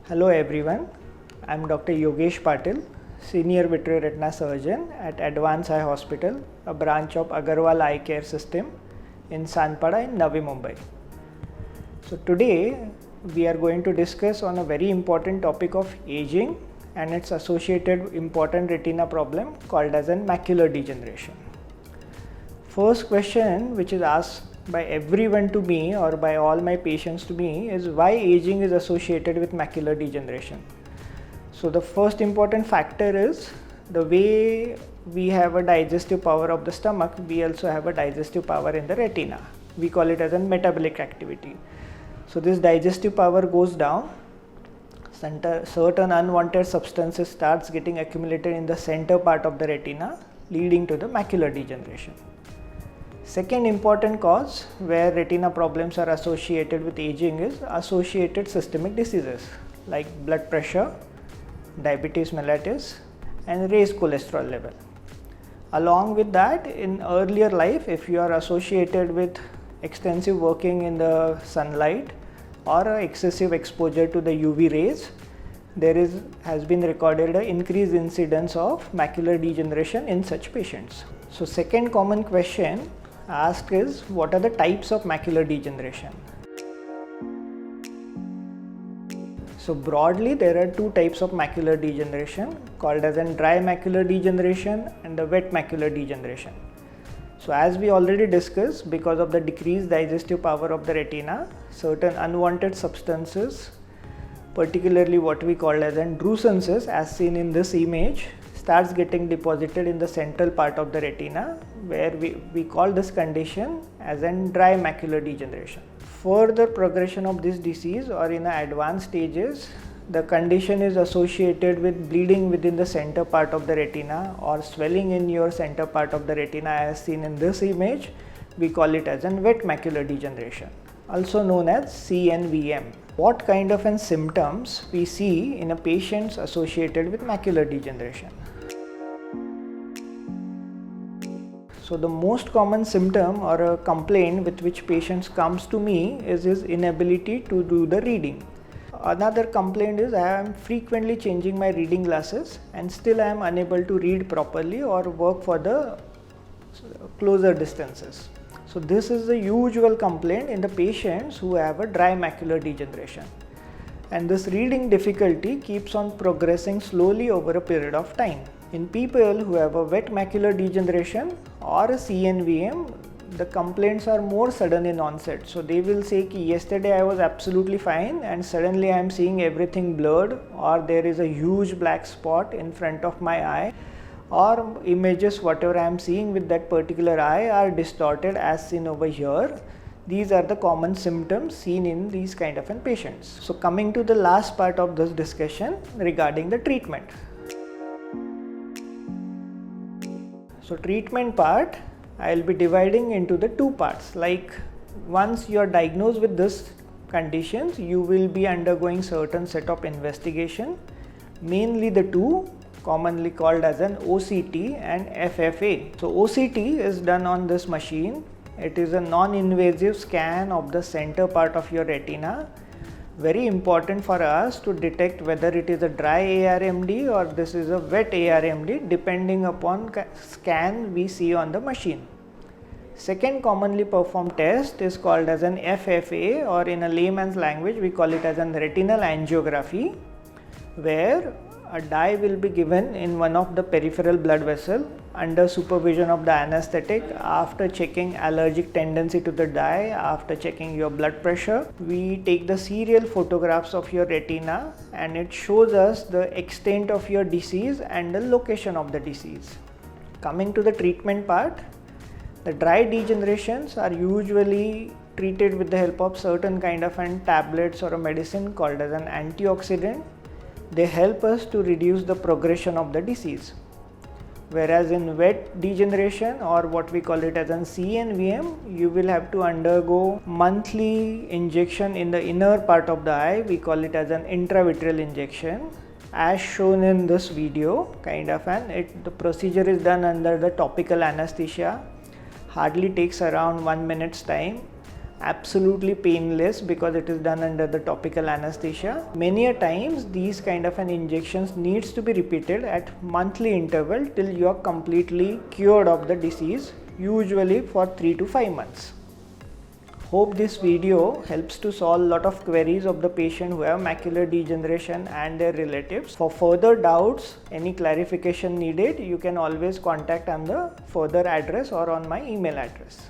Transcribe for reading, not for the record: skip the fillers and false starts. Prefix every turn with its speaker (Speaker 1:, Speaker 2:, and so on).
Speaker 1: Hello everyone, I am Dr. Yogesh Patil, Senior Vitreoretina Surgeon at Advance Eye Hospital, a branch of Agarwal Eye Care System in Sanpada in Navi Mumbai. So today we are going to discuss on a very important topic of aging and its associated important retina problem called as an macular degeneration. First question which is asked by everyone to me or by all my patients to me is why aging is associated with macular degeneration. So the first important factor is the way we have a digestive power of the stomach, we also have a digestive power in the retina. We call it as a metabolic activity. So this digestive power goes down, certain unwanted substances starts getting accumulated in the center part of the retina, leading to the macular degeneration. Second important cause where retina problems are associated with aging is associated systemic diseases like blood pressure, diabetes mellitus and raised cholesterol level. Along with that, in earlier life, if you are associated with extensive working in the sunlight or excessive exposure to the UV rays, there has been recorded an increased incidence of macular degeneration in such patients. So second common question asked is what are the types of macular degeneration? So broadly there are two types of macular degeneration called as an dry macular degeneration and the wet macular degeneration. So as we already discussed, because of the decreased digestive power of the retina, certain unwanted substances, particularly what we call as an drusenses as seen in this image, starts getting deposited in the central part of the retina, where we call this condition as an dry macular degeneration. Further progression of this disease or in advanced stages, the condition is associated with bleeding within the center part of the retina or swelling in your center part of the retina as seen in this image. We call it as an wet macular degeneration, also known as CNVM. What kind of symptoms we see in a patient associated with macular degeneration? So the most common symptom or a complaint with which patients comes to me is his inability to do the reading. Another complaint is I am frequently changing my reading glasses and still I am unable to read properly or work for the closer distances. So this is the usual complaint in the patients who have a dry macular degeneration. And this reading difficulty keeps on progressing slowly over a period of time. In people who have a wet macular degeneration or a CNVM, the complaints are more sudden in onset. So they will say ki yesterday I was absolutely fine and suddenly I am seeing everything blurred, or there is a huge black spot in front of my eye, or images whatever I am seeing with that particular eye are distorted as seen over here. These are the common symptoms seen in these kind of patients. So coming to the last part of this discussion regarding the treatment. So treatment part, I will be dividing into the two parts. Like once you are diagnosed with this conditions, you will be undergoing certain set of investigation, mainly the two commonly called as an OCT and FFA. So OCT is done on this machine. It is a non-invasive scan of the center part of your retina. Very important for us to detect whether it is a dry ARMD or this is a wet ARMD depending upon scan we see on the machine. Second commonly performed test is called as an FFA, or in a layman's language we call it as an retinal angiography, where a dye will be given in one of the peripheral blood vessel under supervision of the anesthetic after checking allergic tendency to the dye, after checking your blood pressure. We take the serial photographs of your retina and it shows us the extent of your disease and the location of the disease. Coming to the treatment part, the dry degenerations are usually treated with the help of certain kind of tablets or a medicine called as an antioxidant. They help us to reduce the progression of the disease. Whereas in wet degeneration, or what we call it as an CNVM, you will have to undergo monthly injection in the inner part of the eye. We call it as an intravitreal injection, as shown in this video. The procedure is done under the topical anesthesia. Hardly takes around 1 minute's time, absolutely painless because it is done under the topical anesthesia. Many a times these kind of an injections needs to be repeated at monthly interval till you are completely cured of the disease, usually for 3 to 5 months. Hope this video helps to solve a lot of queries of the patient who have macular degeneration and their relatives. For further doubts, any clarification needed, you can always contact on the further address or on my email address.